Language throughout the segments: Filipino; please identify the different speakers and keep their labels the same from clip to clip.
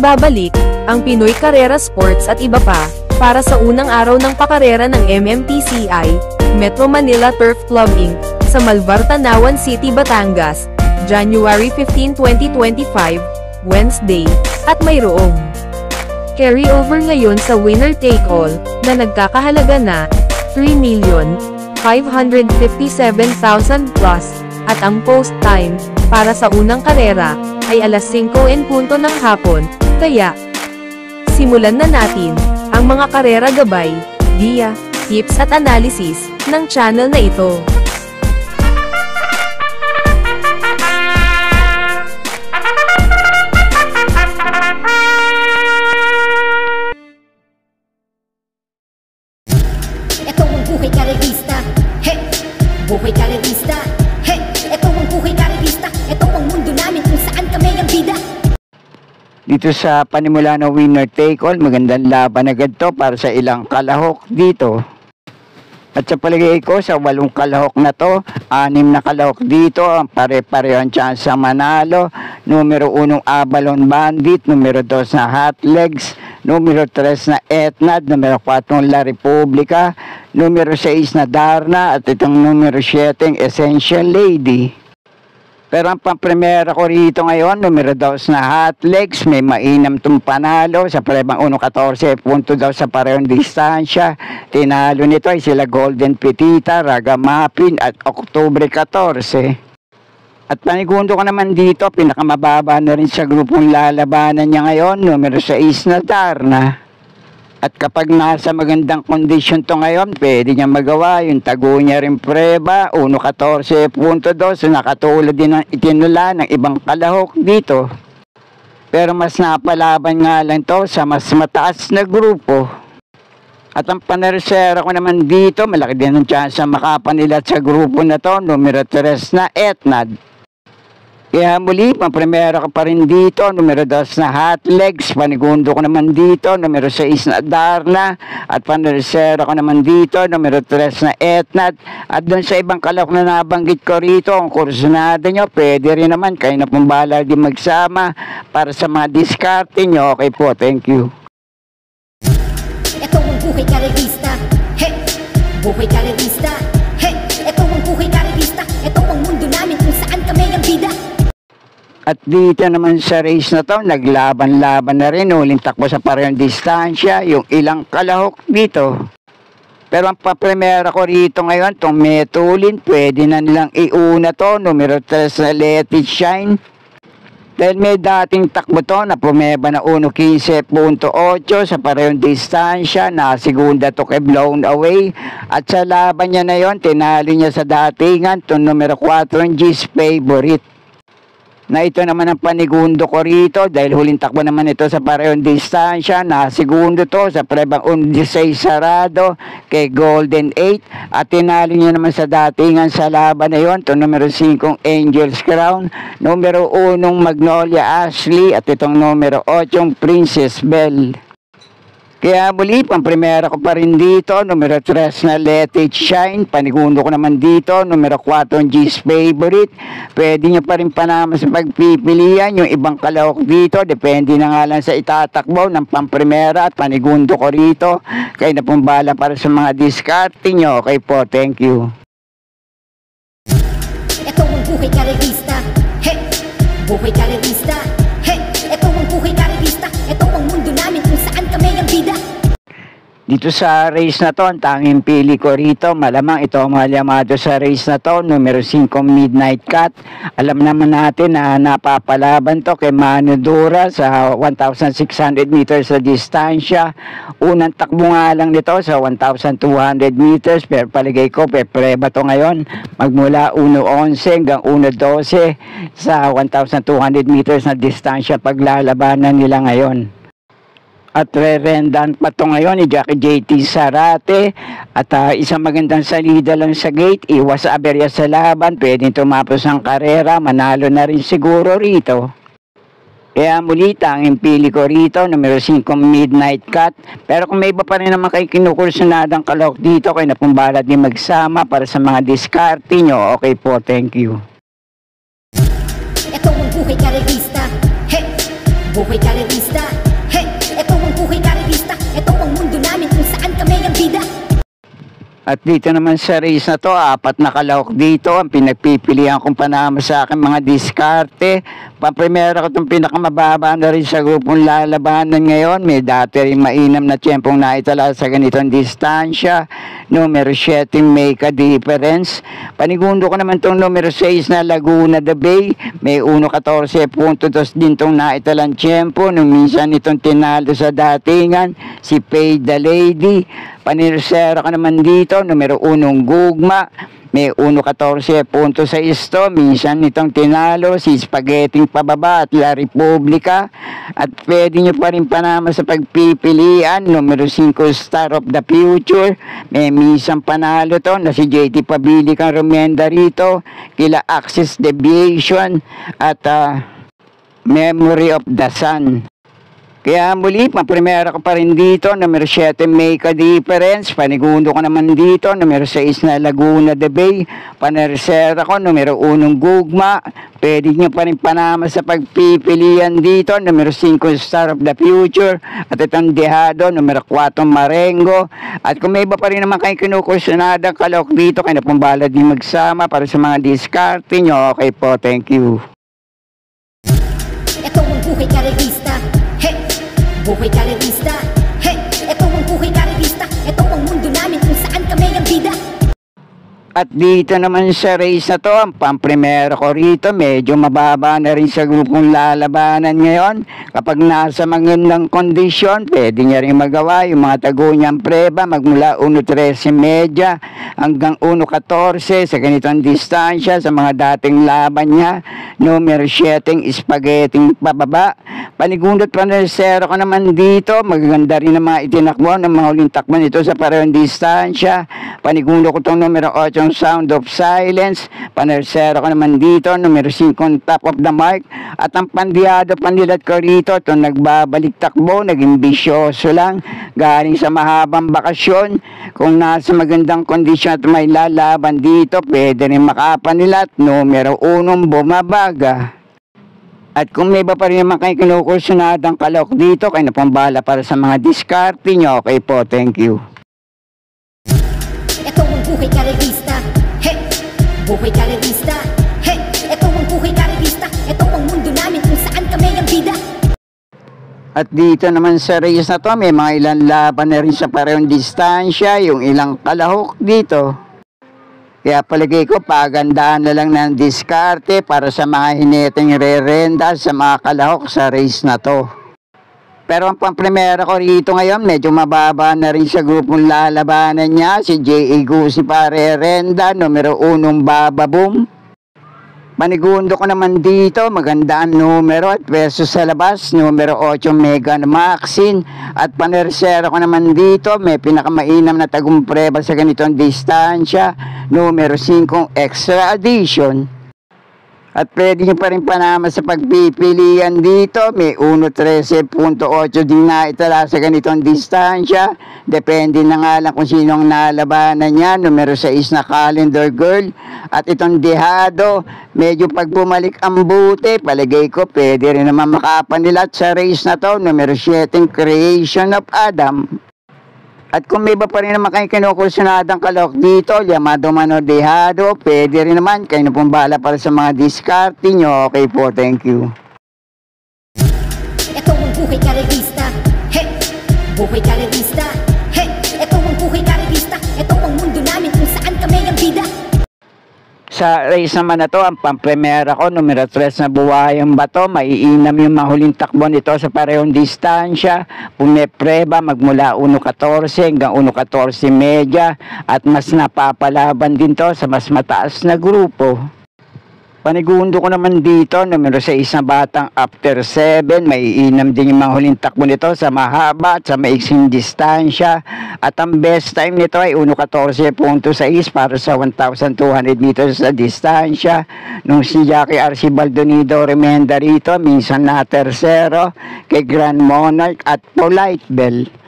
Speaker 1: Nagbabalik ang Pinoy Carrera Sports at iba pa para sa unang araw ng pakarera ng MMTCI, Metro Manila Turf Club Inc. sa Malvar, Tanawan City, Batangas, January 15, 2025, Wednesday, at mayroong carryover ngayon sa winner take all na nagkakahalaga na 3,557,000 plus at ang post time para sa unang karera ay alas 5:00 ng hapon, kaya simulan na natin ang mga karera gabay, diya, tips at analysis ng channel na ito.
Speaker 2: Ito ang buhay karerista, hey! Buhay karerista, hey! Ito ang buhay karerista, ito ang mundo namin kung saan kami ang bida.
Speaker 3: Dito sa panimula ng winner take all, magandang laban agad to para sa ilang kalahok dito. At sa palagay ko, sa 8 kalahok na to, 6 na kalahok dito, ang pare-pareho ang chance sa manalo. Numero 1 Abalon Bandit, numero 2 na Hot Legs, numero 3 na Etnad, numero 4 La Republica, numero 6 na Darna, at itong numero 7 Essential Lady. Pero ang pang-primera ko rito ngayon, numero 2 na Hot Legs, may mainam itong panalo sa parebang 1-14 punto daw sa parehong distansya. Tinalo nito ay sila Golden Petita, Ragamapin at Oktubre 14. At panigundo ko naman dito, pinakamababa na rin sa grupong lalabanan niya ngayon, numero 6 na Darna. At kapag nasa magandang kondisyon to ngayon, pwede niya magawa yung tago niya rin preba, 1-14.2, nakatulad din ng itinula ng ibang kalahok dito. Pero mas napalaban nga lang to sa mas mataas na grupo. At ang panersera ko naman dito, malaki din ang chance makapanilat sa grupo na to, numero 3 na Etnad. Kaya muli, pang-primera ko pa rin dito, numero 2 na Hot Legs, panigundo ko naman dito, numero 6 na Darna, at panersera ko naman dito, numero 3 na Etnad, at doon sa ibang kalahok na nabanggit ko rito, ang kursunada nyo, pwede rin naman, kayo na pong bahala din magsama, para sa mga diskarte nyo. Okay po, thank you.
Speaker 2: Ito ang buhay karerista, hey! Buhay karerista, hey! Ito ang buhay karerista, ito ang mundo namin kung saan kami ang bida.
Speaker 3: At dito naman sa race na to, naglaban-laban na rin, huling takbo sa parehong distansya, yung ilang kalahok dito. Pero ang paprimera ko rito ngayon, itong Metulin, pwede na nilang iuna to, numero 3 na Let It Shine. Dahil may dating takbo to na pumeba na 1:15.8 sa parehong distansya, na segunda to kay Blown Away. At sa laban niya na yon, tinali niya sa datingan, itong numero 4 ang G's Favorite. Na ito naman ang panigundo ko rito dahil huling takbo naman ito sa parehong distansya, na segundo to sa prebang 16 sarado kay Golden 8, at tinalo niya naman sa datingan sa laban na yon, ito numero 5 Angel's Crown, numero 1 Magnolia Ashley, at itong numero 8 Princess Belle. Kaya muli, pang-primera ko pa rin dito, numero 3 na Let It Shine, panigundo ko naman dito, numero 4 G's Favorite. Pwede nyo pa rin panama sa pagpipilian yung ibang kalahok dito, depende na nga lang sa itatakbo ng pang-primera at panigundo ko rito. Kayo na pong bahala para sa mga diskarte nyo. Okay po, thank you.
Speaker 2: Ito ang buhay karerista, hey! Buhay karerista, hey! Ito ang buhay karerista, ito ang mundo namin kung saan kami ang bida.
Speaker 3: Dito sa race na to, ang tanging pili ko rito, malamang ito ang mga llamado sa race na to, numero 5 Midnight Cut. Alam naman natin na napapalaban to kay Manu Dura sa 1,600 meters sa distansya. Unang takbo nga lang nito sa 1,200 meters, pero paligay ko, preba to ngayon. Magmula 1:11 hanggang 1:12 sa 1,200 meters na distansya paglalabanan nila ngayon. At re-rendan pa to ngayon ni Jackie JT Sarate. At isang magandang salida lang sa gate, iwas aberya sa laban, pwedeng tumapos ang karera, manalo na rin siguro rito. Kaya muli, tanging pili ko rito, numero 5 Midnight Cut. Pero kung may iba pa rin naman kayo kinukursunadang kalahok dito, kayo na pong bahala din magsama para sa mga diskarte nyo. Okay po, thank you.
Speaker 2: Ito ang buhay karerista, hey! buhay karerista. Hey, eto ang buhay karerista. Eto ang mundo namin kung saan kami ang bida.
Speaker 3: At dito naman sa race na to, 4 na kalahok dito. Ang pinagpipilian kong panama sa akin mga diskarte. Paprimera ko itong pinakamababa na rin sa grupong lalabanan ngayon. May dati rin mainam na tiyempong naitala sa ganitong distansya. Numero 7, make a difference. Panigundo ko naman itong numero 6 na Laguna de Bay. May 1.14.2 din itong naitalang tiyempo. Nung minsan itong tinalo sa datingan, si Pay the Lady. Panirsera ko naman dito, numero 1 Gugma, may 1.14.6 to, minsan itong tinalo, si Spaghetti Pababa at La Republica, at pwede nyo pa rin panama sa pagpipilian, numero 5 Star of the Future, may minsan panalo to, na si JT Pabili kang rumenda rito, kila Access Deviation, at Memory of the Sun. Kaya muli, paprimera ko pa rin dito, numero 7, make a difference. Panigundo ko naman dito, numero 6 na Laguna de Bay. Panersera ko, numero 1 Gugma. Pwede nyo pa rin panama sa pagpipilian dito, numero 5 Star of the Future. At itong Dehado, numero 4 Marengo. At kung may iba pa rin naman kayo kinukursunadang kalok dito, kayo na pong bala din magsama para sa mga diskarte nyo. Okay po, thank you.
Speaker 2: Ito ang buhay karerista. Hey, buhay karerista. Hey, ito ang buhay karerista. Ito ang mundo namin kung saan kami ang bida.
Speaker 3: At dito naman sa race na to, ang pamprimero ko rito, medyo mababa na rin sa grupong lalabanan ngayon. Kapag nasa magandang kondisyon, pwede niya rin magawa yung mga tagunyang preba magmula 1.13.30 hanggang 1.14 sa ganitong distansya sa mga dating laban niya. Numero 7, Spaghetti Pababa. Panigundot panersero ko naman dito, magaganda rin ang mga itinakbo ng mga huling takban ito sa parehong distansya. Panigundo ko itong numero 8, Sound of Silence. Panersero ko naman dito, numero 5, Top of the Mark. At ang pandiyado pandilat ko rito, itong nagbabalik takbo, naging bisyoso lang, galing sa mahabang bakasyon. Kung nasa magandang kondisyon at may lalaban dito, pwede rin makapanilat, numero 1, Bumabaga. At kung may iba pa rin naman kayo kinukursunadang kalok dito, kayo na pong bahala para sa mga diskarte nyo. Okay po, thank you.
Speaker 2: Ito ang buhay karerista. Hey, buhay karerista. Hey, ito ang buhay karerista. Ito ang mundo namin kung saan kami ang bida.
Speaker 3: At dito naman sa race na to, may mga ilang laban na rin sa parehong distansya, yung ilang kalahok dito. Kaya palagay ko, pagandaan na lang ng diskarte para sa mga hineteng re-renda sa mga kalahok sa race na to. Pero ang pamprimera ko rito ngayon, medyo mababa na rin sa grupong lalabanan niya, si J.A. Gusi Parerenda, numero 1 Bababoom. Panigundo ko naman dito, maganda ang numero at peso sa labas, numero 8 Megan Maxine. At panersero ko naman dito, may pinakamainam na tagumpreba sa ganitong distansya, numero 5 Extra Edition. At pwede nyo pa rin panama sa pagpipilian dito. May 1.13.8 din na itala sa ganitong distansya. Depende na nga lang kung sinong nalabanan niya. Numero 6 na Calendar Girl. At itong Dehado, medyo pag bumalik ang buti, palagay ko pwede rin naman makapanilat sa race na to. Numero 7 Creation of Adam. At kung may iba pa rin naman kayo kinukursunadang kalok dito, Llamado Mano Dehado, pwede rin naman. Kayo na pong bahala para sa mga diskarte nyo. Okay po, thank you.
Speaker 2: Ito ang buhay karerista. Hey, buhay karerista. Hey, ito ang buhay karerista. Ito ang mundo namin kung saan kami ang bida.
Speaker 3: Sa race naman na to, ang pamprimera ko, numero 3 na Buhayang Bato, maiinam yung mahuling takbo nito sa parehong distansya. Pumepreba magmula 1.14 hanggang 1.14.30 at mas napapalaban din to sa mas mataas na grupo. Panigundo ko naman dito, numero 6 na Batang After 7, maiinam din yung mga huling takbo nito sa mahaba at sa maiksing distansya. At ang best time nito ay 1.14.6 para sa 1,200 meters sa distansya. Nung si Jackie Arcibaldo Nido remenda rito, minsan na tersero kay Grand Monarch at Polite Bell.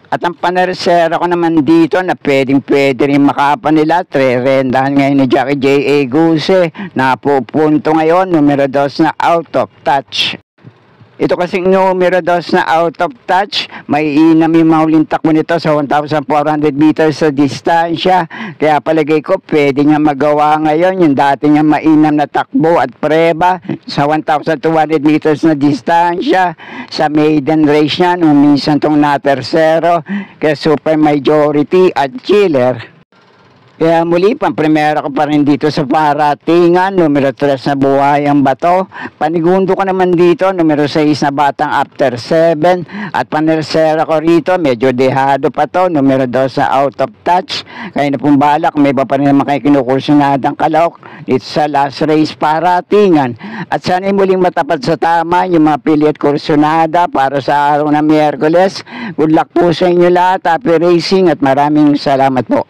Speaker 3: At ang panersera ko naman dito na pwede rin makapanila, re-rendahan ngayon ni Jackie J.A. Guse, napupunto ngayon, numero 2 na Out of Touch. Ito kasing numero 2 na out of touch, may inam yung mahuling takbo nito sa 1,400 meters sa distansya. Kaya palagay ko pwede niya magawa ngayon yung dati niya mainam na takbo at preba sa 1,200 meters na distansya. Sa maiden race niya, nung minsan itong na tersero, kaya super majority at killer. Kaya muli, pang-primera ko pa rin dito sa paratingan, numero 3 na Buhayang Bato. Panigundo ko naman dito, numero 6 na Batang After 7. At panersera ko rito, medyo dehado pa to, numero 2 na Out of Touch. Kaya na pong balak, may iba pa rin naman kayo kinukursunadang kalahok dito sa last race paratingan. At sana'y muling matapat sa tama yung mga pili at kursunada para sa araw na Miyerkules. Good luck po sa inyo lahat, happy racing at maraming salamat po.